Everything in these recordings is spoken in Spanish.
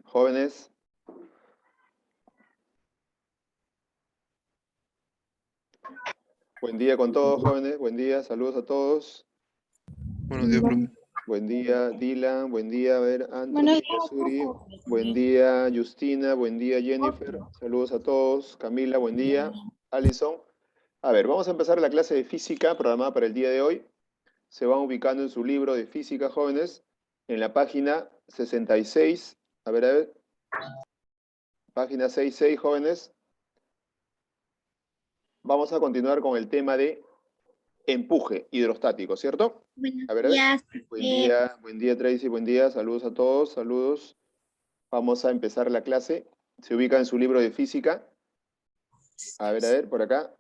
Jóvenes, buen día con todos, jóvenes. Buen día, saludos a todos. Buenos días, profe. Buen día, Dylan. Buen día, a ver, Buenos Anthony, días, Suri. profe. Buen día, Justina. Buen día, Jennifer. Saludos a todos. Camila, buen día. Alison. A ver, vamos a empezar la clase de física programada para el día de hoy. Se van ubicando en su libro de física, jóvenes, en la página 66. A ver. Página 66, jóvenes. Vamos a continuar con el tema de empuje hidrostático, ¿cierto? Buenos A ver. días. Buen día Tracy, buen día, saludos a todos, saludos. Vamos a empezar la clase. Se ubica en su libro de física. A ver, por acá.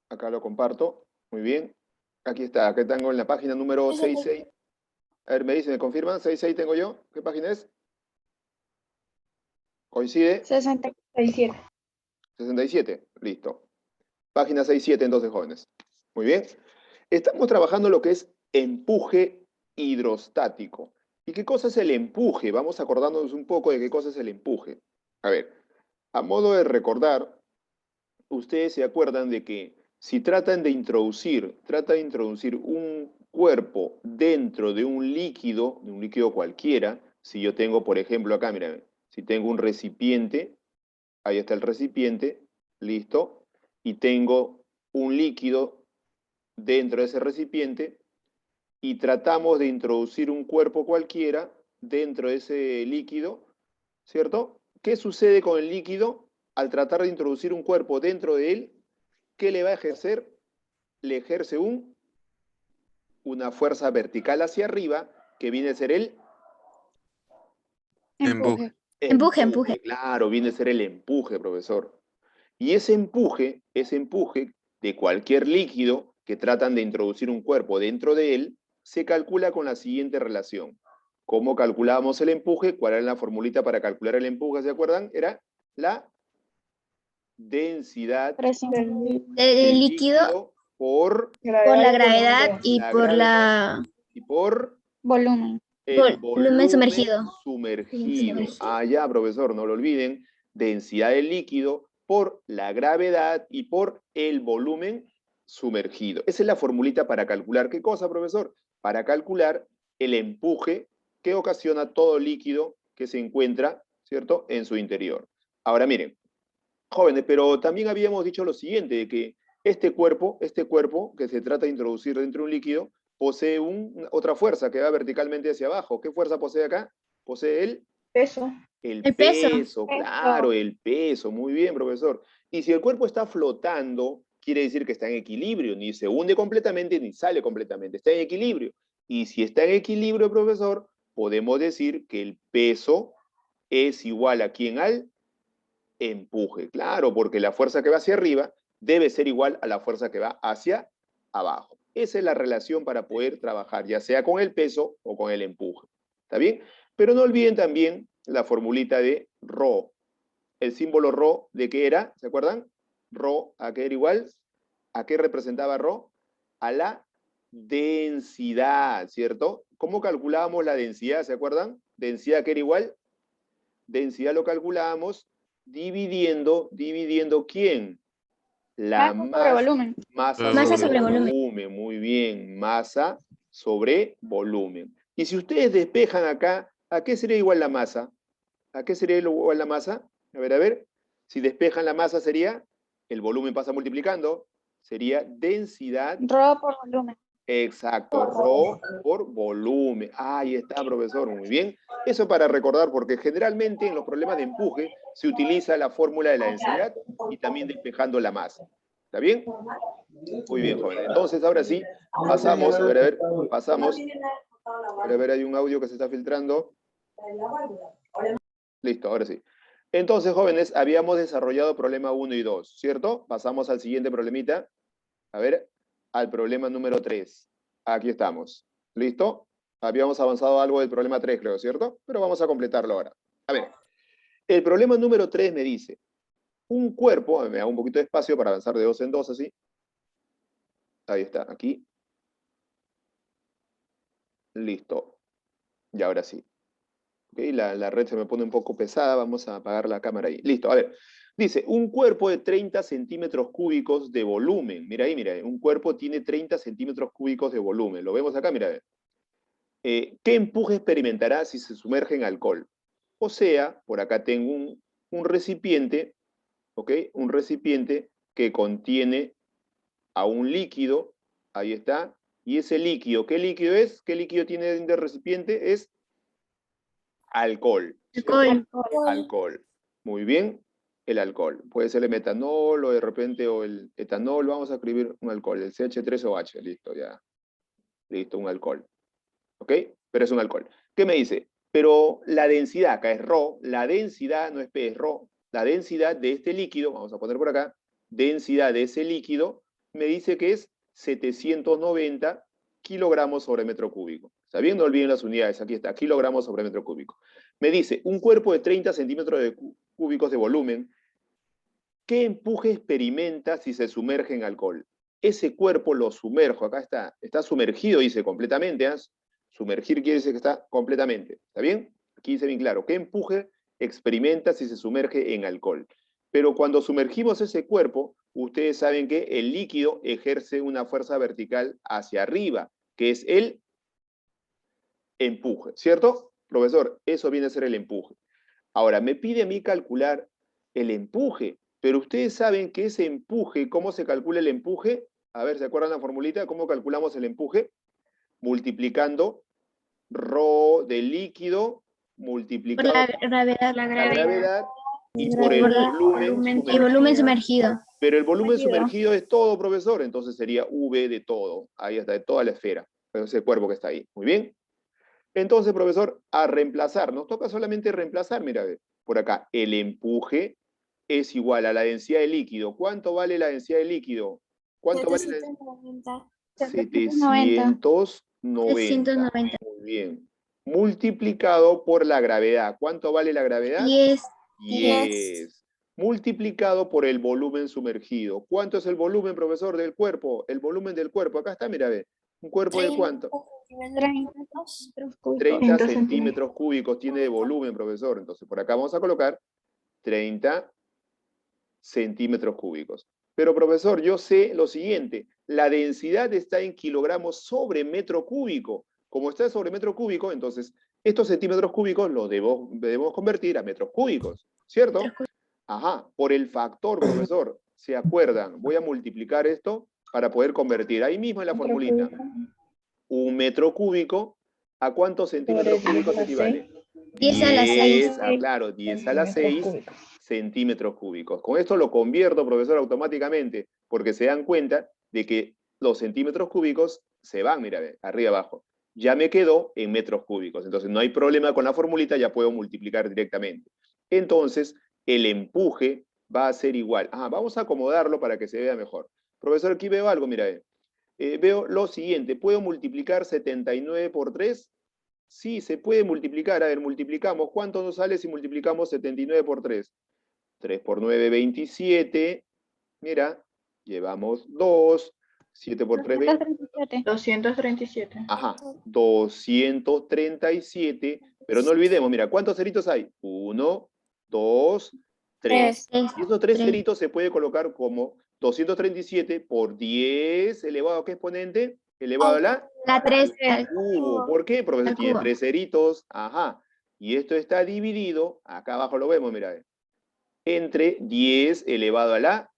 Acá lo comparto. Muy bien. Aquí está, acá tengo en la página número 66. A ver, me dicen, ¿me confirman? 66 tengo yo. ¿Qué página es? ¿Coincide? 67. 67. Listo. Página 67 entonces, jóvenes. Muy bien. Estamos trabajando lo que es empuje hidrostático. ¿Y qué cosa es el empuje? Vamos acordándonos un poco de qué cosa es el empuje. A ver, a modo de recordar, ustedes se acuerdan de que si tratan de introducir un cuerpo dentro de un líquido cualquiera, si yo tengo, por ejemplo, acá, mira, si tengo un recipiente, ahí está el recipiente, listo, y tengo un líquido dentro de ese recipiente, y tratamos de introducir un cuerpo cualquiera dentro de ese líquido, ¿cierto? ¿Qué sucede con el líquido al tratar de introducir un cuerpo dentro de él? ¿Qué le va a ejercer? Le ejerce una fuerza vertical hacia arriba, que viene a ser el Empuje. Empuje. Claro, viene a ser el empuje, profesor. Y ese empuje de cualquier líquido que tratan de introducir un cuerpo dentro de él, se calcula con la siguiente relación. ¿Cómo calculábamos el empuje? ¿Cuál era la formulita para calcular el empuje? ¿Se acuerdan? Era la densidad Presión del líquido por por la gravedad y la por gravedad la y por volumen. el Volumen sumergido. sumergido. Ah, ya, profesor, no lo olviden. Densidad del líquido por la gravedad y por el volumen sumergido. Esa es la formulita para calcular. ¿Qué cosa, profesor? Para calcular el empuje que ocasiona todo líquido que se encuentra, ¿cierto?, en su interior. Ahora, miren, jóvenes, pero también habíamos dicho lo siguiente, de que este cuerpo que se trata de introducir dentro de un líquido, posee otra fuerza que va verticalmente hacia abajo. ¿Qué fuerza posee acá? Posee Peso. el El peso. peso, claro, el peso. Muy bien, profesor. Y si el cuerpo está flotando, quiere decir que está en equilibrio, ni se hunde completamente ni sale completamente, está en equilibrio. Y si está en equilibrio, profesor, podemos decir que el peso es igual a quién, al empuje. Claro, porque la fuerza que va hacia arriba debe ser igual a la fuerza que va hacia abajo. Esa es la relación para poder trabajar, ya sea con el peso o con el empuje. ¿Está bien? Pero no olviden también la formulita de ρ. El símbolo ρ, ¿de qué era? ¿Se acuerdan? Ρ, ¿a qué era igual? ¿A qué representaba ρ? A la densidad, ¿cierto? ¿Cómo calculábamos la densidad? ¿Se acuerdan? Densidad que era igual. Densidad lo calculábamos dividiendo ¿quién? La Masa sobre volumen. masa sobre volumen. Muy bien, masa sobre volumen. Y si ustedes despejan acá, ¿a qué sería igual la masa? ¿A qué sería igual la masa? A ver. Si despejan la masa sería, el volumen pasa multiplicando, sería densidad. Rho por volumen. Exacto, ρ por volumen. Ahí está, profesor, muy bien. Eso para recordar, porque generalmente en los problemas de empuje se utiliza la fórmula de la densidad y también despejando la masa. ¿Está bien? Muy bien, jóvenes. Entonces, ahora sí, pasamos, pasamos. A ver, hay un audio que se está filtrando. Listo, ahora sí. Entonces, jóvenes, habíamos desarrollado problema 1 y 2, ¿cierto? Pasamos al siguiente problemita. A ver, al problema número 3. Aquí estamos. ¿Listo? Habíamos avanzado algo del problema 3, creo, ¿cierto? Pero vamos a completarlo ahora. A ver, el problema número 3 me dice, un cuerpo, me hago un poquito de espacio para avanzar de dos en dos, así. Ahí está, aquí. Listo. Y ahora sí. ¿Ok? La red se me pone un poco pesada, vamos a apagar la cámara ahí. Listo, a ver. Dice, un cuerpo de 30 centímetros cúbicos de volumen. Mira ahí, mira. Un cuerpo tiene 30 centímetros cúbicos de volumen. Lo vemos acá, mira. ¿Qué empuje experimentará si se sumerge en alcohol? O sea, por acá tengo un recipiente, ¿ok? Un recipiente que contiene a un líquido, ahí está, y ese líquido, ¿qué líquido es? ¿Qué líquido tiene dentro del recipiente? Es alcohol, ¿cierto? Alcohol. Alcohol. Muy bien, el alcohol. Puede ser el metanol o de repente o el etanol, vamos a escribir un alcohol, el CH3OH, listo, ya. Listo, un alcohol. ¿Ok? Pero es un alcohol. ¿Qué me dice? Pero la densidad, acá es ρ, la densidad no es P, es ρ. La densidad de este líquido, vamos a poner por acá, densidad de ese líquido, me dice que es 790 kilogramos sobre metro cúbico. ¿Está bien? No olviden las unidades, aquí está, kilogramos sobre metro cúbico. Me dice, un cuerpo de 30 centímetros cúbicos de volumen, ¿qué empuje experimenta si se sumerge en alcohol? Ese cuerpo lo sumerjo, acá está sumergido, dice completamente, ¿eh? Sumergir quiere decir que está completamente, ¿está bien? Aquí dice bien claro, ¿qué empuje experimenta si se sumerge en alcohol? Pero cuando sumergimos ese cuerpo, ustedes saben que el líquido ejerce una fuerza vertical hacia arriba, que es el empuje, ¿cierto? Profesor, eso viene a ser el empuje. Ahora, me pide a mí calcular el empuje, pero ustedes saben que ese empuje, ¿cómo se calcula el empuje? A ver, ¿se acuerdan la formulita? ¿Cómo calculamos el empuje? Multiplicando ρ del líquido Por multiplicado la por gravedad. la gravedad y por el Por el volumen el volumen sumergido. sumergido. Pero el volumen sumergido es todo, profesor, entonces sería V de todo. Ahí está, de toda la esfera. Ese cuerpo que está ahí. Muy bien. Entonces, profesor, a reemplazar, nos toca solamente reemplazar, mira, ve, por acá, el empuje es igual a la densidad de líquido. ¿Cuánto vale la densidad de líquido? ¿Cuánto vale la densidad? 790. 790. 790. Muy bien. Multiplicado por la gravedad. ¿Cuánto vale la gravedad? 10. 10. Multiplicado por el volumen sumergido. ¿Cuánto es el volumen, profesor, del cuerpo? El volumen del cuerpo. Acá está, mira, ve. ¿Un cuerpo de cuánto? 30 centímetros cúbicos tiene de volumen, profesor. Entonces, por acá vamos a colocar 30 centímetros cúbicos. Pero, profesor, yo sé lo siguiente. La densidad está en kilogramos sobre metro cúbico. Como está sobre metro cúbico, entonces estos centímetros cúbicos los debemos convertir a metros cúbicos, ¿cierto? Ajá, por el factor, profesor. ¿Se acuerdan? Voy a multiplicar esto para poder convertir. Ahí mismo en la formulita. Un metro cúbico, ¿a cuántos centímetros cúbicos equivale? 10 a la 6. Claro, 10 a la 6 centímetros cúbicos. Con esto lo convierto, profesor, automáticamente, porque se dan cuenta de que los centímetros cúbicos se van, mira, arriba abajo. Ya me quedó en metros cúbicos. Entonces no hay problema con la formulita, ya puedo multiplicar directamente. Entonces, el empuje va a ser igual. Vamos a acomodarlo para que se vea mejor. Profesor, aquí veo algo, mira, veo lo siguiente. ¿Puedo multiplicar 79 por 3? Sí, se puede multiplicar. A ver, multiplicamos. ¿Cuánto nos sale si multiplicamos 79 por 3? 3 por 9, 27. Mira, llevamos 2. 7 por 3, 20. 237. Ajá, 237. Pero no olvidemos, mira, ¿cuántos ceritos hay? 1, 2, 3. Y esos 3 ceritos se puede colocar como 237 por 10 elevado a qué exponente? Elevado a la La 3. cubo. ¿Por qué? Porque Al tiene cubo. 3 ceritos. Ajá. Y esto está dividido, acá abajo lo vemos, mira, entre 10 elevado a la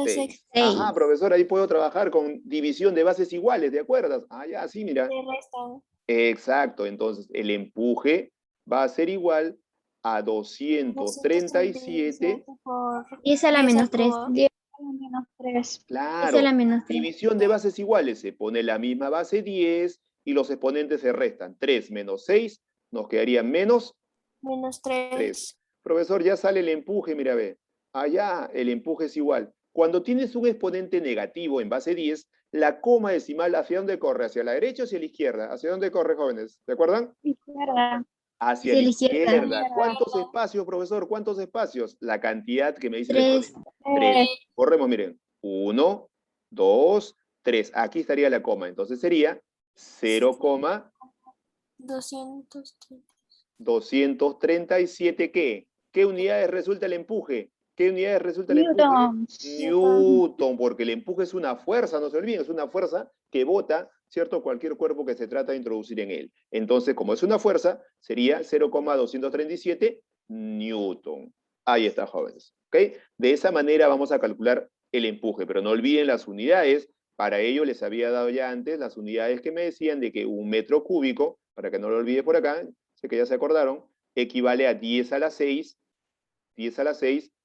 6. Ajá, profesor, ahí puedo trabajar con división de bases iguales, ¿de acuerdo? Ya, sí, mira. Exacto, entonces el empuje va a ser igual a 237. 10 a la menos 3. 10 a la menos 3. Claro, a la menos 3. división de bases iguales, se pone la misma base 10 y los exponentes se restan. 3 menos 6, nos quedarían menos Menos 3. 3. Profesor, ya sale el empuje, mira, ve. Allá el empuje es igual. Cuando tienes un exponente negativo en base 10, la coma decimal, ¿hacia dónde corre? ¿Hacia la derecha o hacia la izquierda? ¿Hacia dónde corre, jóvenes? ¿Se acuerdan? Izquierda. Hacia Hacia la la izquierda. izquierda. ¿Cuántos espacios, profesor? ¿Cuántos espacios? La cantidad que me dice el 3. exponente. 3. Corremos, miren. 1, 2, 3. Aquí estaría la coma. Entonces sería 0, 230. 237, ¿qué? ¿Qué unidades resulta el empuje? ¿Qué unidades resulta el empuje? Newtons. Newton, porque el empuje es una fuerza, no se olviden, es una fuerza que bota, ¿cierto? Cualquier cuerpo que se trata de introducir en él. Entonces, como es una fuerza, sería 0,237 Newton. Ahí está, jóvenes. ¿Ok? De esa manera vamos a calcular el empuje, pero no olviden las unidades. Para ello les había dado ya antes las unidades que me decían de que un metro cúbico, para que no lo olvide por acá, sé que ya se acordaron, equivale a 10 a la 6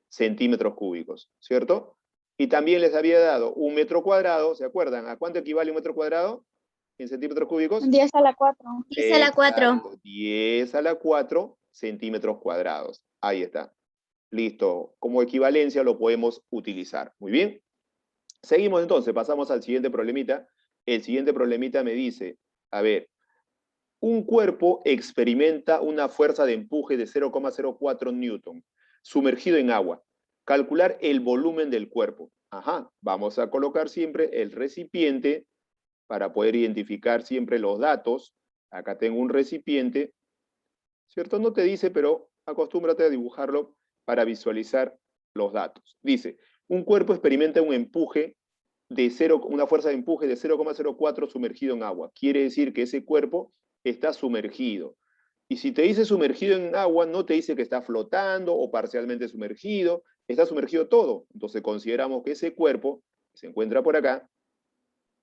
centímetros cúbicos, ¿cierto? Y también les había dado un metro cuadrado, ¿se acuerdan? ¿A cuánto equivale un metro cuadrado en centímetros cúbicos? 10 a la 4. 10 a la 4. Exacto, 10 a la 4 centímetros cuadrados. Ahí está. Listo. Como equivalencia lo podemos utilizar. Muy bien. Seguimos entonces, pasamos al siguiente problemita. El siguiente problemita me dice, a ver, un cuerpo experimenta una fuerza de empuje de 0,04 newton, sumergido en agua. Calcular el volumen del cuerpo. Ajá, vamos a colocar siempre el recipiente para poder identificar siempre los datos. Acá tengo un recipiente, ¿cierto? No te dice, pero acostúmbrate a dibujarlo para visualizar los datos. Dice, un cuerpo experimenta un empuje de 0, una fuerza de empuje de 0,04 sumergido en agua. Quiere decir que ese cuerpo está sumergido. Y si te dice sumergido en agua, no te dice que está flotando o parcialmente sumergido, está sumergido todo. Entonces consideramos que ese cuerpo, que se encuentra por acá,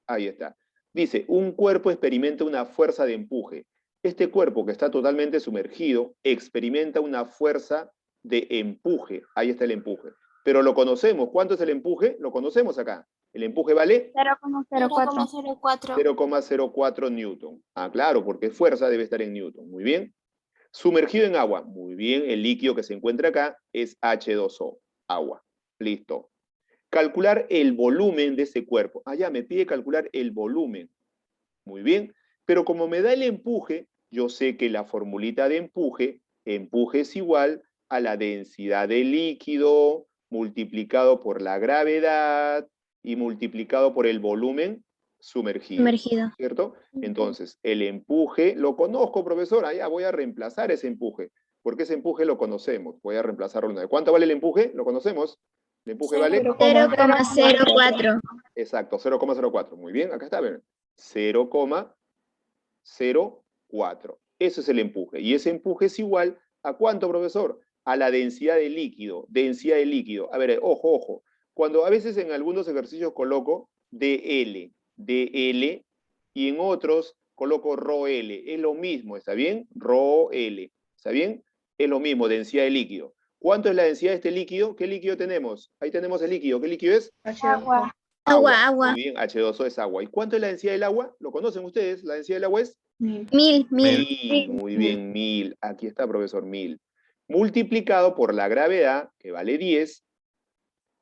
ahí está. Dice, un cuerpo experimenta una fuerza de empuje. Este cuerpo que está totalmente sumergido experimenta una fuerza de empuje. Ahí está el empuje. Pero lo conocemos. ¿Cuánto es el empuje? Lo conocemos acá. El empuje vale 0,04. 0,04 newton. Ah, claro, porque fuerza debe estar en newton. Muy bien. Sumergido en agua. Muy bien, el líquido que se encuentra acá es H2O, agua. Listo. Calcular el volumen de ese cuerpo. Ah, ya, me pide calcular el volumen. Muy bien. Pero como me da el empuje, yo sé que la formulita de empuje es igual a la densidad del líquido multiplicado por la gravedad y multiplicado por el volumen sumergido. ¿Cierto? Entonces, el empuje, lo conozco, profesor, allá voy a reemplazar ese empuje, porque ese empuje lo conocemos, voy a reemplazarlo una vez. ¿Cuánto vale el empuje? ¿Lo conocemos? El empuje vale 0,04. Exacto, 0,04. Muy bien, acá está, ven. 0,04. Eso es el empuje. Y ese empuje es igual a ¿cuánto, profesor? A la densidad del líquido. Densidad del líquido. A ver, ojo, ojo. Cuando a veces en algunos ejercicios coloco dl, y en otros coloco ρl. Es lo mismo, ¿está bien? ρl. ¿Está bien? Es lo mismo, densidad de líquido. ¿Cuánto es la densidad de este líquido? ¿Qué líquido tenemos? Ahí tenemos el líquido. ¿Qué líquido es? Agua. Agua. Muy bien, H2O es agua. ¿Y cuánto es la densidad del agua? ¿Lo conocen ustedes? La densidad del agua es 1000. muy bien, 1000. Aquí está, profesor, 1000. Multiplicado por la gravedad, que vale 10,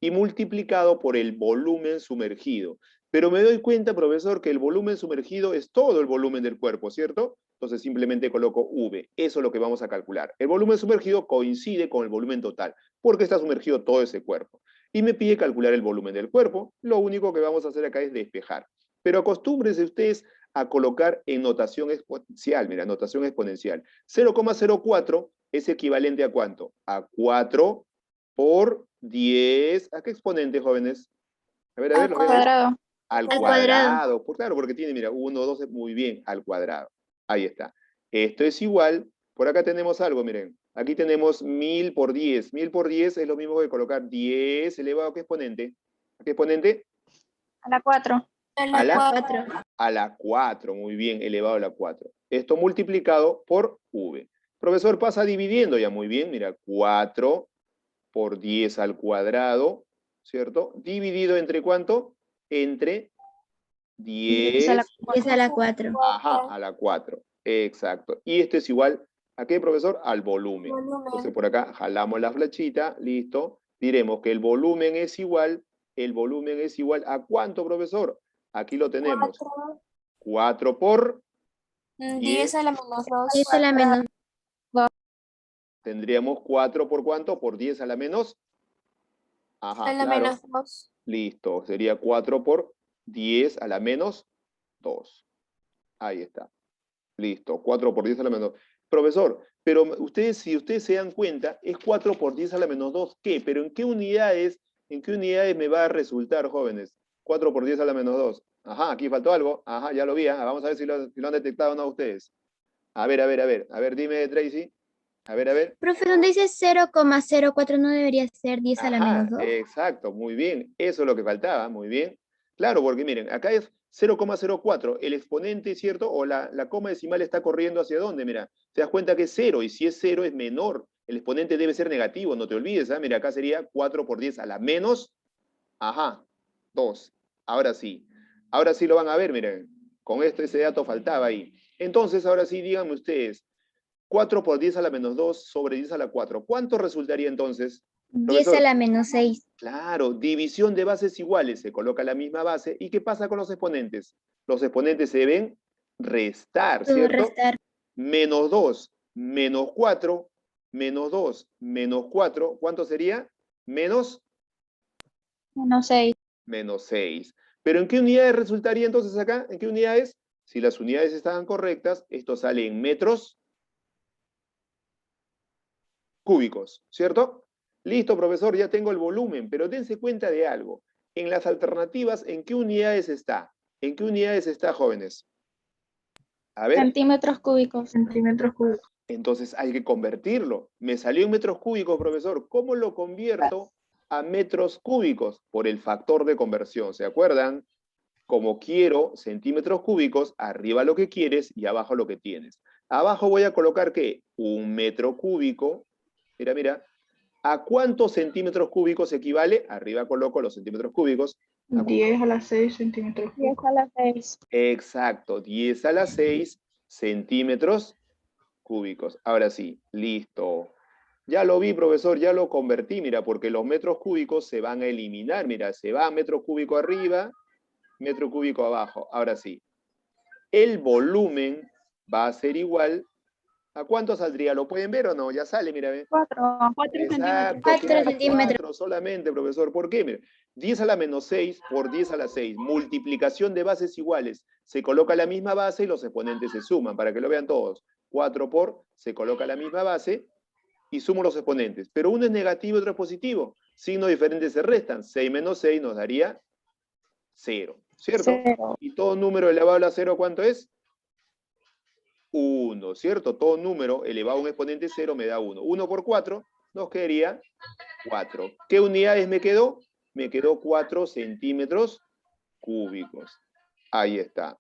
y multiplicado por el volumen sumergido. Pero me doy cuenta, profesor, que el volumen sumergido es todo el volumen del cuerpo, ¿cierto? Entonces simplemente coloco V. Eso es lo que vamos a calcular. El volumen sumergido coincide con el volumen total, porque está sumergido todo ese cuerpo. Y me pide calcular el volumen del cuerpo. Lo único que vamos a hacer acá es despejar. Pero acostúmbrense ustedes a colocar en notación exponencial. Mira, notación exponencial. 0,04 es equivalente a ¿cuánto? A 4 por 10. ¿A qué exponente, jóvenes? A ver, Al lo ven. cuadrado. Al cuadrado. Claro, porque tiene, mira, 1, 2, muy bien, al cuadrado. Ahí está. Esto es igual, por acá tenemos algo, miren. Aquí tenemos 1000 por 10. 1000 por 10 es lo mismo que colocar 10 elevado a ¿qué exponente? ¿A qué exponente? A la 4. A la 4, muy bien, elevado a la 4. Esto multiplicado por V. Profesor, pasa dividiendo ya, muy bien, mira, 4 por 10 al cuadrado, ¿cierto? Dividido entre ¿cuánto? Entre 10 10 a la 4. Ajá, a la 4. Exacto. Y esto es igual, ¿a qué, profesor? Al volumen. Entonces por acá jalamos la flechita, listo. Diremos que el volumen es igual ¿a cuánto, profesor? Aquí lo tenemos. 4 por 10 a la menos 2. 10 a la menos. Tendríamos 4 por ¿cuánto? Por 10 a la menos. Ajá, A la claro. menos 2. Listo. Sería 4 por 10 a la menos 2. Ahí está. Listo. 4 por 10 a la menos 2. Profesor, pero ustedes, si ustedes se dan cuenta, es 4 por 10 a la menos 2, ¿qué? Pero ¿en qué unidades me va a resultar, jóvenes? 4 por 10 a la menos 2. Ajá, aquí faltó algo. Ajá, ya lo vi. Vamos a ver si lo han detectado o no ustedes. A ver. A ver, dime, Tracy. A ver. Profe, donde dice 0,04 no debería ser 10 a la Ajá, menos 2. exacto, muy bien. Eso es lo que faltaba, muy bien. Claro, porque miren, acá es 0,04. El exponente, ¿cierto? O la coma decimal está corriendo hacia dónde, mira. Te das cuenta que es 0, y si es 0 es menor. El exponente debe ser negativo, no te olvides, ¿ah? Mira, acá sería 4 por 10 a la menos, ajá, 2. Ahora sí lo van a ver, miren. Con esto ese dato faltaba ahí. Entonces, ahora sí, díganme ustedes, 4 por 10 a la menos 2 sobre 10 a la 4. ¿Cuánto resultaría entonces? 10 a Profesor. la menos 6. Claro, división de bases iguales, se coloca la misma base. ¿Y qué pasa con los exponentes? Los exponentes se deben restar, ¿cierto? Restar. Menos 2, menos 4, menos 2, menos 4. ¿Cuánto sería? Menos Menos 6. menos 6. ¿Pero en qué unidades resultaría entonces acá? ¿En qué unidades? Si las unidades estaban correctas, esto sale en metros cúbicos, ¿cierto? Listo, profesor, ya tengo el volumen, pero dense cuenta de algo. En las alternativas, ¿en qué unidades está? ¿En qué unidades está, jóvenes? A ver. Centímetros cúbicos. Centímetros cúbicos. Entonces hay que convertirlo. Me salió en metros cúbicos, profesor. ¿Cómo lo convierto a metros cúbicos? Por el factor de conversión, ¿se acuerdan? Como quiero centímetros cúbicos, arriba lo que quieres y abajo lo que tienes. Abajo voy a colocar, ¿qué? Un metro cúbico. Mira. ¿A cuántos centímetros cúbicos equivale? Arriba coloco los centímetros cúbicos. 10 a la 6 centímetros 10 cúbicos. a la 6. Exacto, 10 a la 6 centímetros cúbicos. Ahora sí, listo. Ya lo vi, profesor, ya lo convertí, mira, porque los metros cúbicos se van a eliminar. Mira, se va metro cúbico arriba, metro cúbico abajo. Ahora sí, el volumen va a ser igual. ¿A cuánto saldría? ¿Lo pueden ver o no? Ya sale, mira. 4. 4 Exacto, 4 claro, centímetros. 4 solamente, profesor. ¿Por qué? Mira, 10 a la menos 6 por 10 a la 6. Multiplicación de bases iguales. Se coloca la misma base y los exponentes se suman, para que lo vean todos. 4 por, se coloca la misma base y sumo los exponentes. Pero uno es negativo y otro es positivo. Signos diferentes se restan. 6 menos 6 nos daría 0, ¿cierto? 0. Y todo número elevado a 0, ¿cuánto es? 1, ¿cierto? Todo número elevado a un exponente 0 me da 1. 1 por 4 nos quedaría 4. ¿Qué unidades me quedó? Me quedó 4 centímetros cúbicos. Ahí está.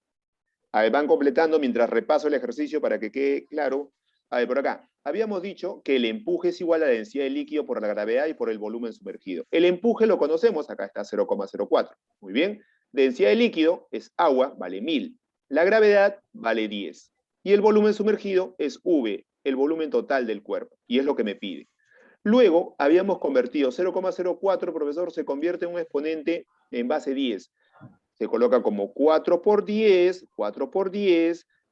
A ver, van completando mientras repaso el ejercicio para que quede claro. A ver, por acá. Habíamos dicho que el empuje es igual a la densidad del líquido por la gravedad y por el volumen sumergido. El empuje lo conocemos, acá está 0,04. Muy bien. Densidad del líquido es agua, vale 1000. La gravedad vale 10. Y el volumen sumergido es V, el volumen total del cuerpo. Y es lo que me pide. Luego habíamos convertido 0,04, profesor, se convierte en un exponente en base 10. Se coloca como 4 por 10,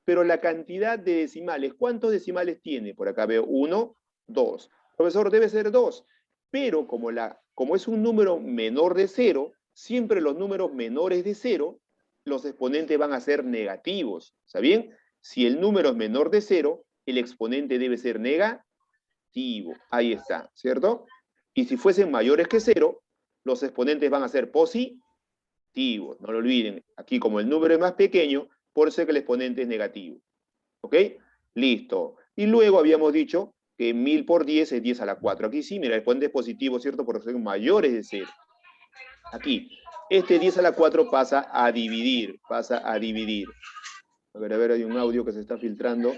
pero la cantidad de decimales, ¿cuántos decimales tiene? Por acá veo 1, 2. Profesor, debe ser 2, pero como es un número menor de 0, siempre los números menores de 0, los exponentes van a ser negativos. ¿Está bien? Si el número es menor de 0, el exponente debe ser negativo. Ahí está, ¿cierto? Y si fuesen mayores que 0, los exponentes van a ser positivos. No lo olviden. Aquí, como el número es más pequeño, por eso es que el exponente es negativo. ¿Ok? Listo. Y luego habíamos dicho que 1000 por 10 es 10 a la 4. Aquí sí, mira, el exponente es positivo, ¿cierto? Porque son mayores de 0. Aquí, este 10 a la 4 pasa a dividir. A ver, hay un audio que se está filtrando.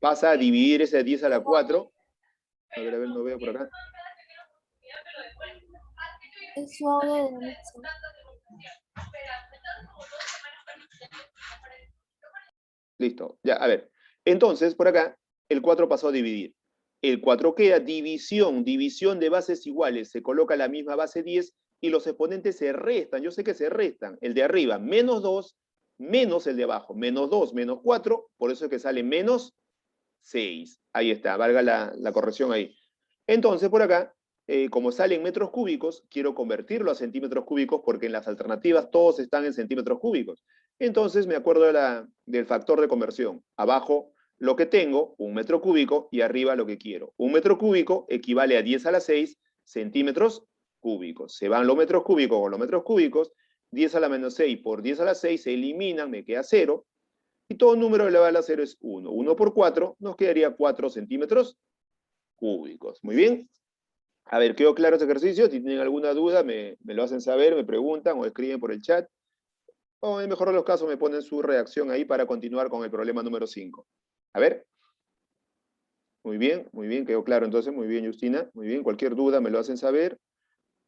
Pasa a dividir ese 10 a la 4. A ver, no veo por acá. Es su audio de Nixon. Listo, ya, a ver. Entonces, por acá, el 4 pasó a dividir. El 4 queda división de bases iguales. Se coloca la misma base 10 y los exponentes se restan. Yo sé que se restan. El de arriba, menos 2, menos el de abajo. Menos 2, menos 4, por eso es que sale menos 6. Ahí está, valga la corrección ahí. Entonces, por acá, como sale en metros cúbicos, quiero convertirlo a centímetros cúbicos porque en las alternativas todos están en centímetros cúbicos. Entonces me acuerdo del factor de conversión. Abajo lo que tengo, 1 metro cúbico, y arriba lo que quiero. 1 metro cúbico equivale a 10 a la 6 centímetros cúbicos. Se van los metros cúbicos con los metros cúbicos, 10 a la menos 6 por 10 a la 6 se eliminan, me queda 0, y todo número elevado a la 0 es 1. 1 por 4 nos quedaría 4 centímetros cúbicos. Muy bien. A ver, ¿quedó claro este ejercicio? Si tienen alguna duda, me lo hacen saber, me preguntan o escriben por el chat. O en el mejor de los casos me ponen su reacción ahí para continuar con el problema número 5. A ver. Muy bien, quedó claro entonces. Muy bien, Justina. Muy bien, cualquier duda me lo hacen saber,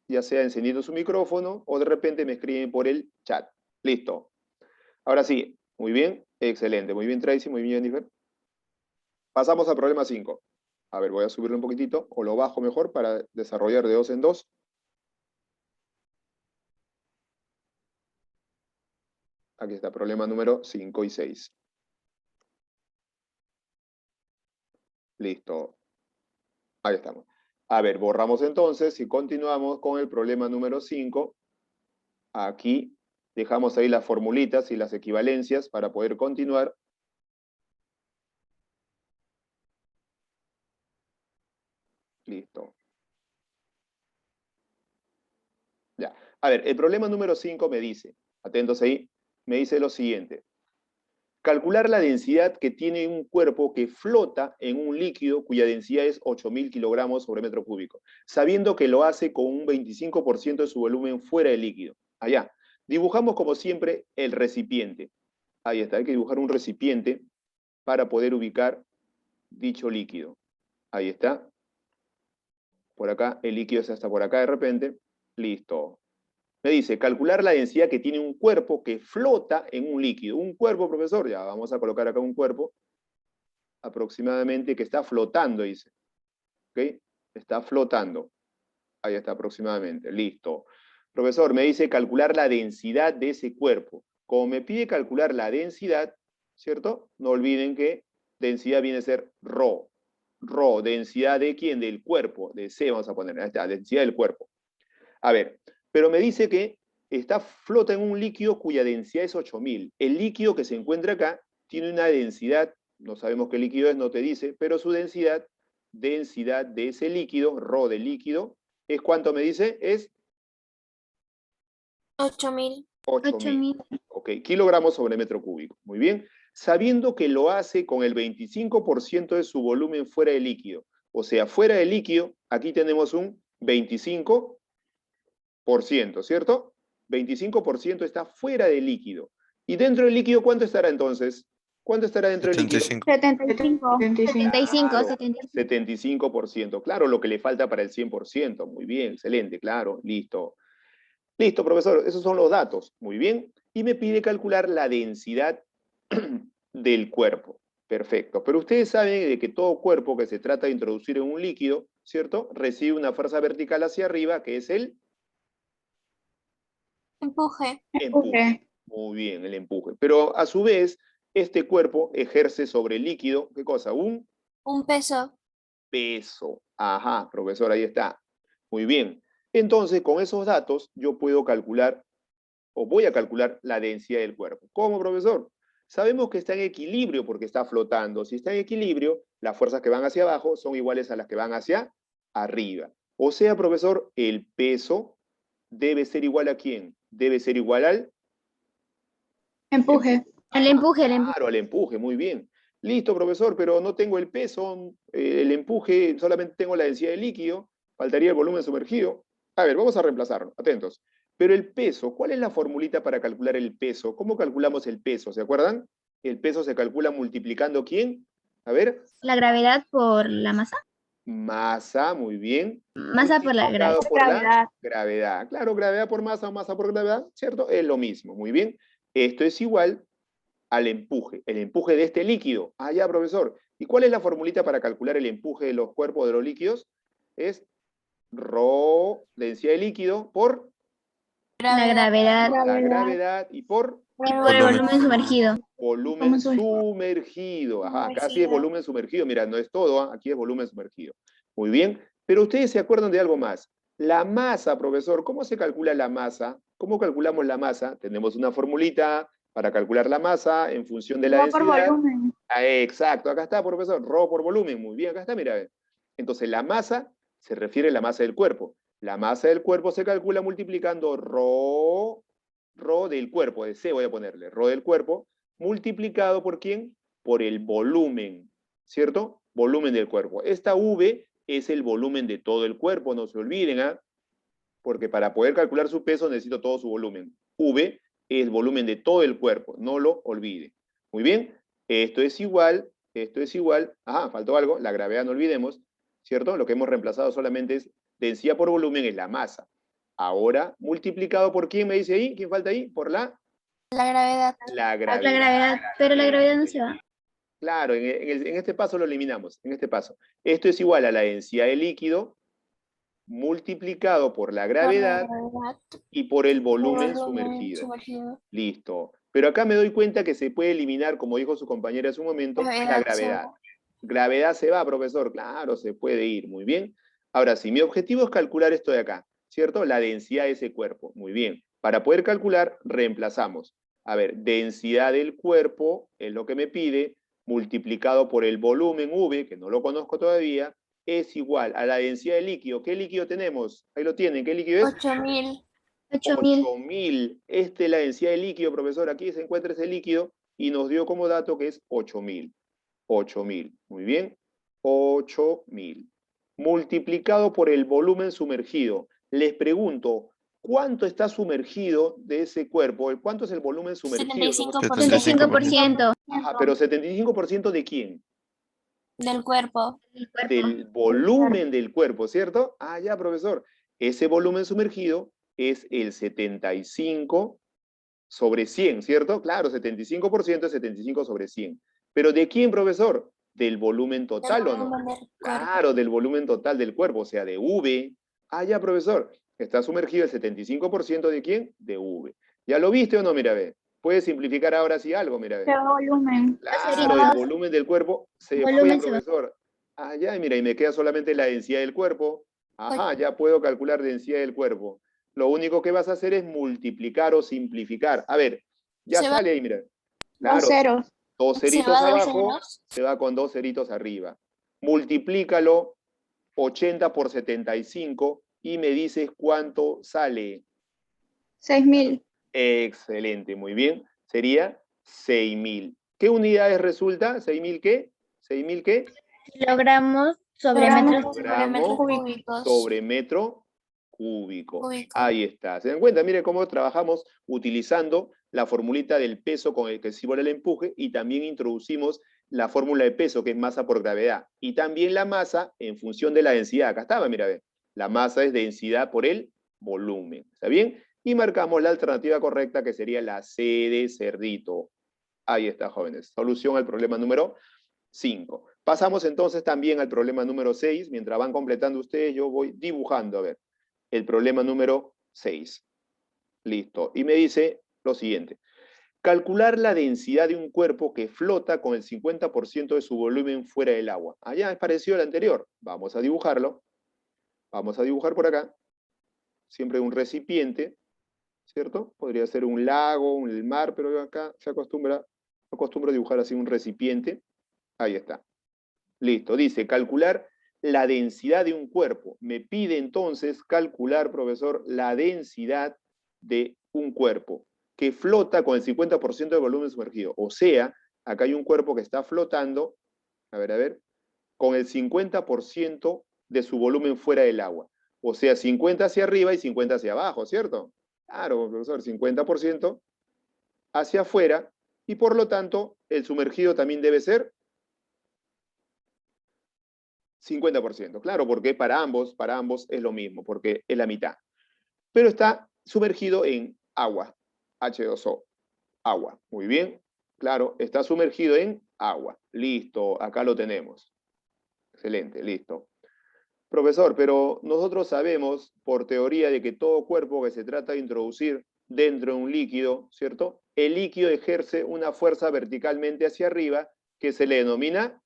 ya sea encendiendo su micrófono o de repente me escriben por el chat. Listo. Ahora sí, muy bien, excelente. Muy bien, Tracy, muy bien, Jennifer. Pasamos al problema 5. A ver, voy a subirlo un poquitito, o lo bajo mejor para desarrollar de 2 en 2. Aquí está, problema número 5 y 6. Listo. Ahí estamos. A ver, borramos entonces y continuamos con el problema número 5. Aquí dejamos ahí las formulitas y las equivalencias para poder continuar. Listo. Ya. A ver, el problema número 5 me dice, atentos ahí, me dice lo siguiente. Calcular la densidad que tiene un cuerpo que flota en un líquido cuya densidad es 8.000 kilogramos sobre metro cúbico, sabiendo que lo hace con un 25% de su volumen fuera del líquido. Allá. Dibujamos como siempre el recipiente. Ahí está, hay que dibujar un recipiente para poder ubicar dicho líquido. Ahí está. Por acá, el líquido está hasta por acá de repente. Listo. Me dice, calcular la densidad que tiene un cuerpo que flota en un líquido. Un cuerpo, profesor, ya vamos a colocar acá un cuerpo aproximadamente que está flotando, dice. ¿Ok? Está flotando. Ahí está aproximadamente. Listo. Profesor, me dice calcular la densidad de ese cuerpo. Como me pide calcular la densidad, ¿cierto? No olviden que densidad viene a ser ρ. Ρ, densidad de quién? Del cuerpo. De C vamos a poner. Ahí está, densidad del cuerpo. A ver, pero me dice que flota en un líquido cuya densidad es 8.000. El líquido que se encuentra acá tiene una densidad, no sabemos qué líquido es, no te dice, pero su densidad de ese líquido, ρ del líquido, ¿es cuánto me dice? Es 8.000. 8.000. Ok, kilogramos sobre metro cúbico. Muy bien. Sabiendo que lo hace con el 25% de su volumen fuera del líquido. O sea, fuera del líquido, aquí tenemos un 25%, ¿cierto? 25% está fuera del líquido. ¿Y dentro del líquido cuánto estará entonces? ¿Cuánto estará dentro del líquido? 75. 75, Claro, 75. 75%. Claro, lo que le falta para el 100%. Muy bien, excelente, claro, listo. Listo, profesor, esos son los datos. Muy bien. Y me pide calcular la densidad del cuerpo. Perfecto. Pero ustedes saben de que todo cuerpo que se trata de introducir en un líquido, ¿cierto? Recibe una fuerza vertical hacia arriba, que es el Empuje. empuje. Muy bien, el empuje. Pero a su vez, este cuerpo ejerce sobre el líquido, ¿qué cosa? Un Un peso. peso. Ajá, profesor, ahí está. Muy bien. Entonces, con esos datos, yo puedo calcular, o voy a calcular la densidad del cuerpo. ¿Cómo, profesor? Sabemos que está en equilibrio porque está flotando. Si está en equilibrio, las fuerzas que van hacia abajo son iguales a las que van hacia arriba. O sea, profesor, el peso debe ser igual ¿a quién? Debe ser igual al Empuje. El empuje, el empuje. Claro, al empuje, muy bien. Listo, profesor, pero no tengo el peso, el empuje, solamente tengo la densidad del líquido, faltaría el volumen sumergido. A ver, vamos a reemplazarlo, atentos. Pero el peso, ¿cuál es la formulita para calcular el peso? ¿Cómo calculamos el peso? ¿Se acuerdan? El peso se calcula multiplicando ¿quién? A ver. La gravedad por la masa. Masa, muy bien. Masa por la gravedad. Multiplicado por la gravedad. Claro, gravedad por masa o masa por gravedad, ¿cierto? Es lo mismo, muy bien. Esto es igual al empuje, el empuje de este líquido. Ah, ya, profesor. ¿Y cuál es la formulita para calcular el empuje de los cuerpos de los líquidos? Es ρ, densidad de líquido, por La gravedad la gravedad y por y por el volumen sumergido. volumen sumergido. Ajá, acá sí es volumen sumergido. Mira, no es todo, ¿ah? Aquí es volumen sumergido. Muy bien. Pero ustedes se acuerdan de algo más. La masa, profesor, ¿cómo se calcula la masa? ¿Cómo calculamos la masa? Tenemos una formulita Para calcular la masa en función de la Rho por densidad. volumen. Ah, exacto, acá está, profesor. Rho por volumen. Muy bien, acá está, mira. Ve. Entonces, la masa se refiere a la masa del cuerpo. La masa del cuerpo se calcula multiplicando rho del cuerpo, de C voy a ponerle, rho del cuerpo, multiplicado por ¿quién? Por el volumen, ¿cierto? Volumen del cuerpo. Esta V es el volumen de todo el cuerpo, no se olviden, ¿ah? Porque para poder calcular su peso necesito todo su volumen. V es el volumen de todo el cuerpo, no lo olvide. Muy bien, esto es igual, faltó algo, la gravedad no olvidemos, ¿cierto? Lo que hemos reemplazado solamente es densidad por volumen, es la masa. Ahora, multiplicado por ¿quién me dice ahí? ¿Quién falta ahí? Por la gravedad. La gravedad, pero la gravedad no se va. Claro, en este paso lo eliminamos, en este paso. Esto es igual a la densidad del líquido multiplicado por la gravedad y por el volumen sumergido. Listo. Pero acá me doy cuenta que se puede eliminar, como dijo su compañera hace un momento, la gravedad. Gravedad se va, profesor. Claro, se puede ir. Muy bien. Ahora sí, mi objetivo es calcular esto de acá, ¿cierto? La densidad de ese cuerpo. Muy bien. Para poder calcular, reemplazamos. A ver, densidad del cuerpo es lo que me pide, multiplicado por el volumen V, que no lo conozco todavía, es igual a la densidad del líquido. ¿Qué líquido tenemos? Ahí lo tienen. ¿Qué líquido es? 8000. 8000. 8000. Esta es la densidad del líquido, profesor. Aquí se encuentra ese líquido y nos dio como dato que es 8000. 8000. Muy bien. 8000. Multiplicado por el volumen sumergido. Les pregunto, ¿cuánto está sumergido de ese cuerpo? ¿Cuánto es el volumen sumergido? 75%. Ajá, pero 75% ¿de quién? Del cuerpo. del cuerpo. Del volumen del cuerpo, ¿cierto? Ah, ya, profesor. Ese volumen sumergido es el 75 sobre 100, ¿cierto? Claro, 75% es 75 sobre 100. ¿Pero de quién, profesor? ¿Del volumen total o no? Claro, del volumen total del cuerpo, o sea, de V. Ah, ya, profesor. Está sumergido el 75% ¿de quién? De V. ¿Ya lo viste o no, mira, ve? Puedes simplificar ahora sí algo, mira, ve. ¿Qué volumen? Claro, el volumen del cuerpo se fue, Volumen se va. profesor. Ah, ya, y mira, y me queda solamente la densidad del cuerpo. Ajá, ya puedo calcular densidad del cuerpo. Lo único que vas a hacer es multiplicar o simplificar. A ver, ya Se va- sale ahí, mira. Dos Claro, ceros. dos Se ceritos va dos abajo, ceros. se va con dos ceritos arriba. Multiplícalo 80 por 75 y me dices cuánto sale. 6000. Excelente, muy bien. Sería 6000. ¿Qué unidades resulta? ¿6000 qué? ¿6000 qué? Kilogramos sobre metros. Gramo cúbicos. sobre metro cúbico. Ahí está. ¿Se dan cuenta? Miren cómo trabajamos utilizando la formulita del peso con el que simboliza el empuje y también introducimos la fórmula de peso, que es masa por gravedad. Y también la masa en función de la densidad. Acá estaba, mira, ve. La masa es densidad por el volumen. ¿Está bien? Y marcamos la alternativa correcta, que sería la C de cerdito. Ahí está, jóvenes. Solución al problema número 5. Pasamos entonces también al problema número 6. Mientras van completando ustedes, yo voy dibujando, a ver, el problema número 6. Listo. Y me dice lo siguiente. Calcular la densidad de un cuerpo que flota con el 50% de su volumen fuera del agua. Allá es parecido al anterior. Vamos a dibujarlo. Vamos a dibujar por acá. Siempre un recipiente, ¿cierto? Podría ser un lago, un mar, pero acá se acostumbra a dibujar así un recipiente. Ahí está. Listo, dice calcular la densidad de un cuerpo. Me pide entonces calcular, profesor, la densidad de un cuerpo que flota con el 50% del volumen sumergido. O sea, acá hay un cuerpo que está flotando, a ver, con el 50% de su volumen fuera del agua. O sea, 50 hacia arriba y 50 hacia abajo, ¿cierto? Claro, profesor, 50% hacia afuera y por lo tanto el sumergido también debe ser 50%, claro, porque para ambos es lo mismo, porque es la mitad. Pero está sumergido en agua, H2O, agua. Muy bien, claro, está sumergido en agua. Listo, acá lo tenemos. Excelente, listo. Profesor, pero nosotros sabemos por teoría de que todo cuerpo que se trata de introducir dentro de un líquido, ¿cierto? El líquido ejerce una fuerza verticalmente hacia arriba que se le denomina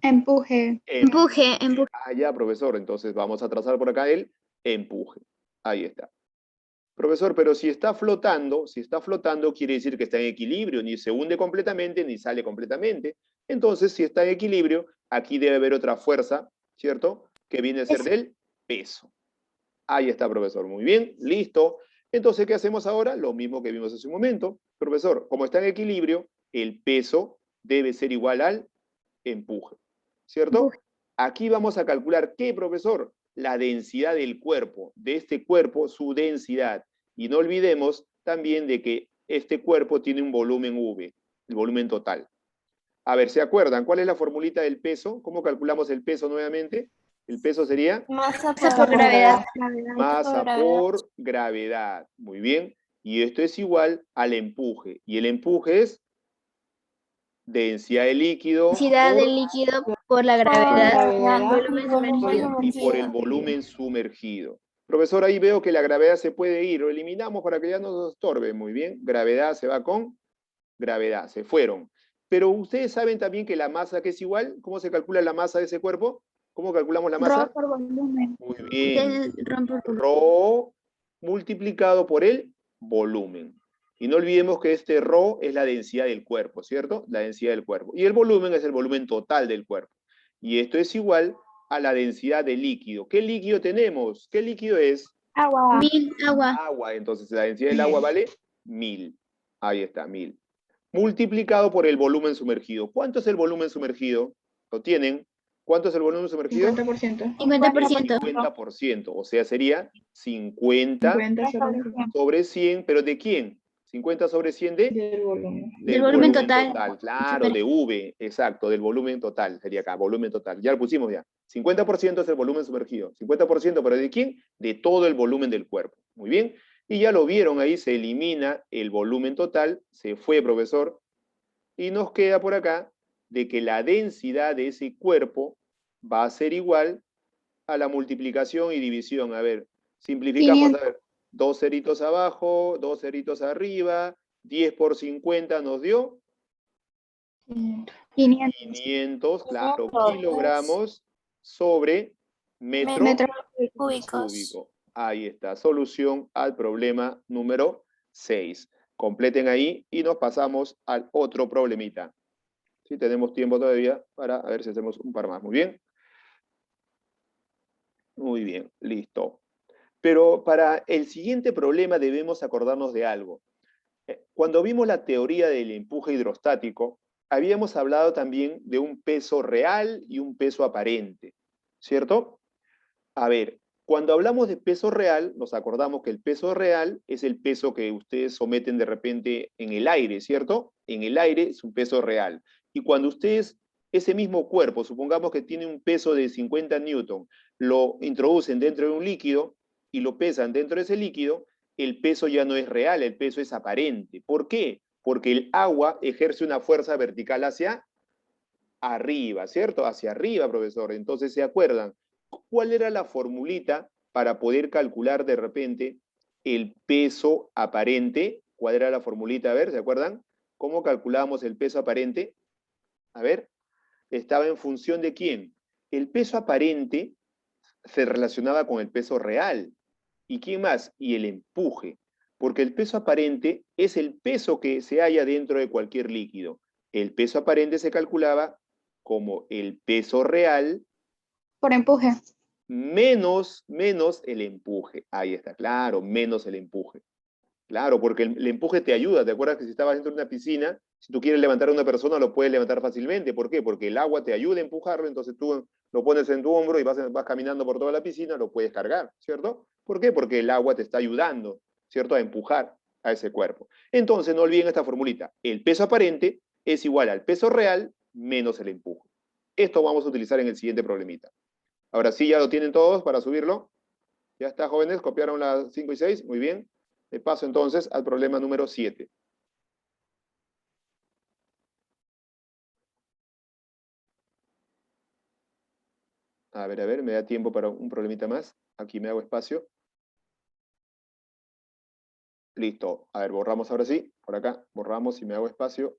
Empuje. Empuje. Ah, ya, profesor. Entonces vamos a trazar por acá el empuje. Ahí está. Profesor, pero si está flotando quiere decir que está en equilibrio, ni se hunde completamente ni sale completamente. Entonces, si está en equilibrio, aquí debe haber otra fuerza, ¿cierto? Que viene a ser del peso. Ahí está, profesor. Muy bien, listo. Entonces, ¿qué hacemos ahora? Lo mismo que vimos hace un momento. Profesor, como está en equilibrio, el peso debe ser igual al empuje, ¿cierto? Empuje. Aquí vamos a calcular, ¿qué, profesor? La densidad del cuerpo, de este cuerpo, su densidad. Y no olvidemos también de que este cuerpo tiene un volumen V, el volumen total. A ver, ¿se acuerdan? ¿Cuál es la formulita del peso? ¿Cómo calculamos el peso nuevamente? El peso sería Masa Masa por por gravedad. masa gravedad. por gravedad. Muy bien. Y esto es igual al empuje. Y el empuje es densidad de líquido Densidad del líquido por la gravedad. Volumen sumergido. y por el volumen sumergido. Profesor, ahí veo que la gravedad se puede ir. Lo eliminamos para que ya no nos estorbe. Muy bien. Gravedad se va con gravedad. Se fueron. Pero ustedes saben también que la masa que es igual. ¿Cómo se calcula la masa de ese cuerpo? ¿Cómo calculamos la masa? Rho por volumen. Muy bien. Rompo por- Rho multiplicado por el volumen. Y no olvidemos que este Rho es la densidad del cuerpo, ¿cierto? La densidad del cuerpo. Y el volumen es el volumen total del cuerpo. Y esto es igual a la densidad del líquido. ¿Qué líquido tenemos? ¿Qué líquido es? Agua. 1000 agua. Agua. Entonces la densidad del agua vale 1000. Ahí está, 1000. Multiplicado por el volumen sumergido. ¿Cuánto es el volumen sumergido? ¿Lo tienen? ¿Cuánto es el volumen sumergido? 50%. 50%. 50%, o sea, sería 50 50 sobre 100, ¿pero de quién? 50 sobre 100 de del volumen. Del volumen total. Claro, de V, exacto, del volumen total, sería acá, volumen total. Ya lo pusimos ya. 50% es el volumen sumergido. 50%, ¿pero de quién? De todo el volumen del cuerpo. Muy bien. Y ya lo vieron ahí, se elimina el volumen total, se fue, profesor, y nos queda por acá de que la densidad de ese cuerpo va a ser igual a la multiplicación y división. A ver, simplificamos, 500. a ver, 2 ceritos abajo, 2 ceritos arriba, 10 por 50 nos dio 500 500, claro, 500. kilogramos sobre metro metros Cúbicos. cúbico. Ahí está, solución al problema número 6. Completen ahí y nos pasamos al otro problemita. Si tenemos tiempo todavía para a ver si hacemos un par más. Muy bien. Muy bien, listo. Pero para el siguiente problema debemos acordarnos de algo. Cuando vimos la teoría del empuje hidrostático, habíamos hablado también de un peso real y un peso aparente, ¿cierto? A ver, cuando hablamos de peso real, nos acordamos que el peso real es el peso que ustedes someten de repente en el aire, ¿cierto? En el aire es un peso real. Y cuando ustedes, ese mismo cuerpo, supongamos que tiene un peso de 50 newton, lo introducen dentro de un líquido y lo pesan dentro de ese líquido, el peso ya no es real, el peso es aparente. ¿Por qué? Porque el agua ejerce una fuerza vertical hacia arriba, ¿cierto? Hacia arriba, profesor. Entonces, ¿se acuerdan? ¿Cuál era la formulita para poder calcular de repente el peso aparente? ¿Cuál era la formulita? A ver, ¿se acuerdan? ¿Cómo calculábamos el peso aparente? A ver, estaba en función de quién. El peso aparente se relacionaba con el peso real. ¿Y quién más? Y el empuje. Porque el peso aparente es el peso que se halla dentro de cualquier líquido. El peso aparente se calculaba como el peso real por empuje. menos el empuje. Ahí está, claro, menos el empuje. Claro, porque el empuje te ayuda. ¿Te acuerdas que si estabas dentro de una piscina, si tú quieres levantar a una persona, lo puedes levantar fácilmente? ¿Por qué? Porque el agua te ayuda a empujarlo, entonces tú lo pones en tu hombro y vas caminando por toda la piscina, lo puedes cargar, ¿cierto? ¿Por qué? Porque el agua te está ayudando, ¿cierto? A empujar a ese cuerpo. Entonces, no olviden esta formulita. El peso aparente es igual al peso real menos el empuje. Esto vamos a utilizar en el siguiente problemita. Ahora sí, ya lo tienen todos para subirlo. Ya está, jóvenes, copiaron las 5 y 6, muy bien. Le paso entonces al problema número 7. A ver, me da tiempo para un problemita más. Aquí me hago espacio. Listo. A ver, borramos ahora sí. Por acá, borramos y me hago espacio.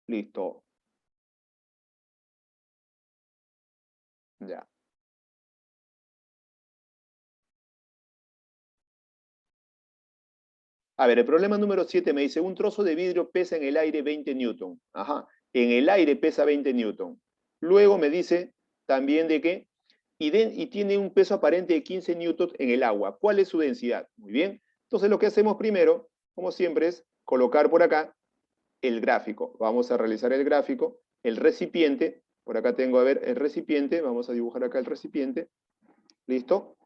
Listo. Ya. A ver, el problema número 7 me dice, un trozo de vidrio pesa en el aire 20 newton. Ajá, en el aire pesa 20 newton. Luego me dice también de que, y tiene un peso aparente de 15 newtons en el agua. ¿Cuál es su densidad? Muy bien. Entonces lo que hacemos primero, como siempre, es colocar por acá el gráfico. Vamos a realizar el gráfico. El recipiente, por acá tengo, a ver, el recipiente. Vamos a dibujar acá el recipiente. ¿Listo?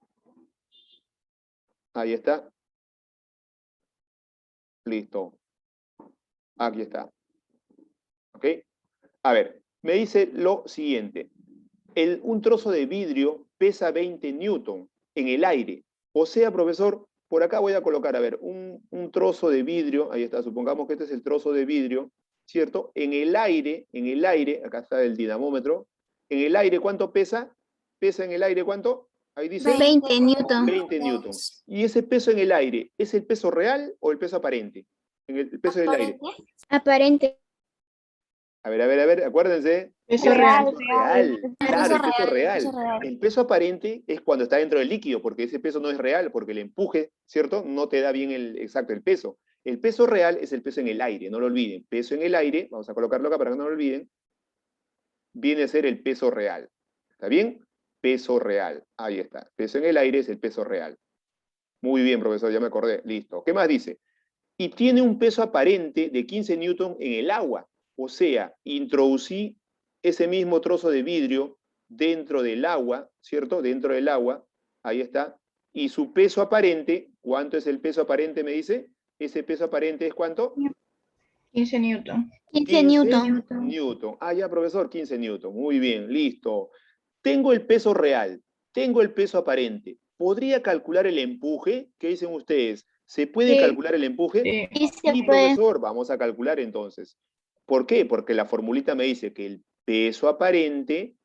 Ahí está. Listo. Aquí está. ¿Ok? A ver, me dice lo siguiente. Un trozo de vidrio pesa 20 newton en el aire. O sea, profesor, por acá voy a colocar, a ver, un trozo de vidrio, ahí está, supongamos que este es el trozo de vidrio, ¿cierto? En el aire, acá está el dinamómetro, en el aire, ¿cuánto pesa? ¿Pesa en el aire cuánto? Ahí dice 20 newton. 20 newton. ¿Y ese peso en el aire, es el peso real o el peso aparente? El peso del aire. Aparente. A ver, acuérdense. Peso real. Real, claro, el peso real. peso real. El peso aparente es cuando está dentro del líquido, porque ese peso no es real, porque el empuje, ¿cierto? No te da bien exacto el peso. El peso real es el peso en el aire, no lo olviden. Peso en el aire, vamos a colocarlo acá para que no lo olviden, viene a ser el peso real. ¿Está bien? Peso real, ahí está. Peso en el aire es el peso real. Muy bien, profesor, ya me acordé. Listo. ¿Qué más dice? Y tiene un peso aparente de 15 newton en el agua. O sea, introducí ese mismo trozo de vidrio dentro del agua, ¿cierto? Dentro del agua, ahí está. Y su peso aparente, ¿cuánto es el peso aparente, me dice? Ese peso aparente es ¿cuánto? 15 newton. 15 newton. Newton. Ah, ya, profesor, 15 newton. Muy bien, listo. Tengo el peso real, tengo el peso aparente. ¿Podría calcular el empuje? ¿Qué dicen ustedes? ¿Se puede Sí. calcular el empuje? Sí. Sí se Sí, puede. profesor, vamos a calcular entonces. ¿Por qué? Porque la formulita me dice que el peso aparente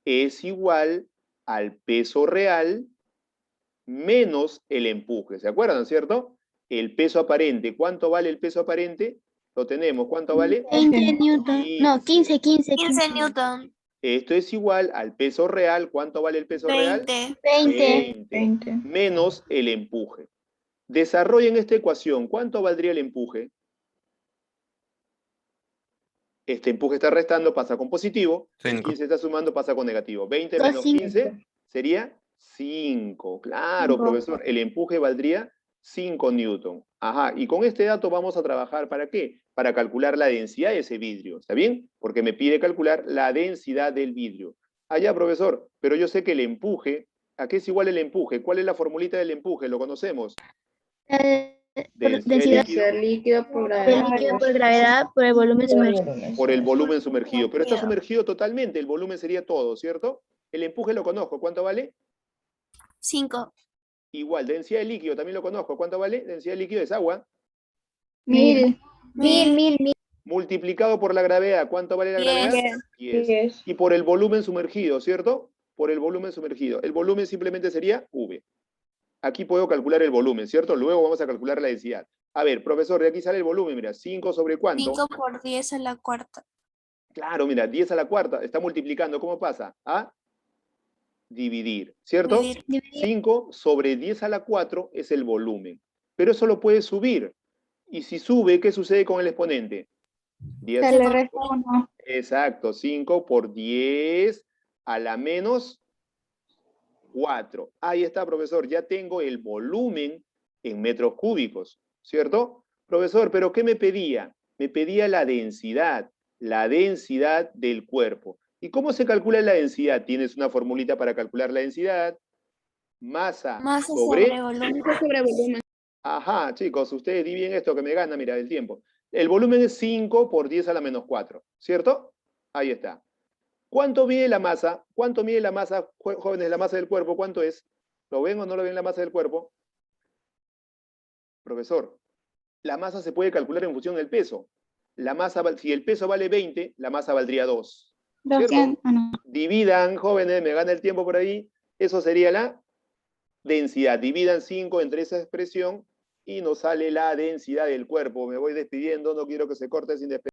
es igual al peso real menos el empuje. ¿Se acuerdan, cierto? El peso aparente, ¿cuánto vale el peso aparente? Lo tenemos, ¿cuánto vale? 20 newton. No, 15. 15 newton. Esto es igual al peso real, ¿cuánto vale el peso real? 20. 20. 20. Menos el empuje. Desarrollen esta ecuación, ¿cuánto valdría el empuje? Este empuje está restando, pasa con positivo. El 5. 15 está sumando, pasa con negativo. 20 Con menos cinco. 15 sería 5. Claro, 5. profesor, el empuje valdría 5 newton. Ajá, y con este dato vamos a trabajar, ¿para qué? Para calcular la densidad de ese vidrio, ¿está bien? Porque me pide calcular la densidad del vidrio. Allá, profesor, pero yo sé que el empuje, ¿a qué es igual el empuje? ¿Cuál es la formulita del empuje? ¿Lo conocemos? Densidad Densidad líquido por del gravedad. líquido por gravedad por el volumen sumergido. Por el volumen sumergido. Pero está sumergido totalmente, el volumen sería todo, ¿cierto? El empuje lo conozco, ¿cuánto vale? 5. Igual, densidad de líquido también lo conozco, ¿cuánto vale? Densidad de líquido es agua. 1000. Mil. Multiplicado por la gravedad, ¿cuánto vale la gravedad? 10. 10. Y por el volumen sumergido, ¿cierto? Por el volumen sumergido. El volumen simplemente sería V. Aquí puedo calcular el volumen, ¿cierto? Luego vamos a calcular la densidad. A ver, profesor, de aquí sale el volumen, mira, 5 sobre ¿cuánto? 5 por 10 a la cuarta. Claro, mira, 10 a la cuarta, está multiplicando, ¿cómo pasa? A dividir, ¿cierto? Dividir. 5 sobre 10 a la 4 es el volumen. Pero eso lo puede subir. Y si sube, ¿qué sucede con el exponente? 10. Se le resta 1. Exacto, 5 por 10 a la menos 4. Ahí está, profesor, ya tengo el volumen en metros cúbicos, ¿cierto? Profesor, ¿pero qué me pedía? Me pedía la densidad del cuerpo. ¿Y cómo se calcula la densidad? ¿Tienes una formulita para calcular la densidad? Masa sobre volumen. Ajá, chicos, ustedes di bien esto que me gana, mira, el tiempo. El volumen es 5 por 10 a la menos 4, ¿cierto? Ahí está. ¿Cuánto mide la masa? ¿Cuánto mide la masa, jóvenes, la masa del cuerpo? ¿Cuánto es? ¿Lo ven o no lo ven la masa del cuerpo? Profesor, la masa se puede calcular en función del peso. La masa, si el peso vale 20, la masa valdría 2. 200. Dividan, jóvenes, me gana el tiempo por ahí. Eso sería la densidad. Dividan 5 entre esa expresión y nos sale la densidad del cuerpo. Me voy despidiendo, no quiero que se corte sin despedir.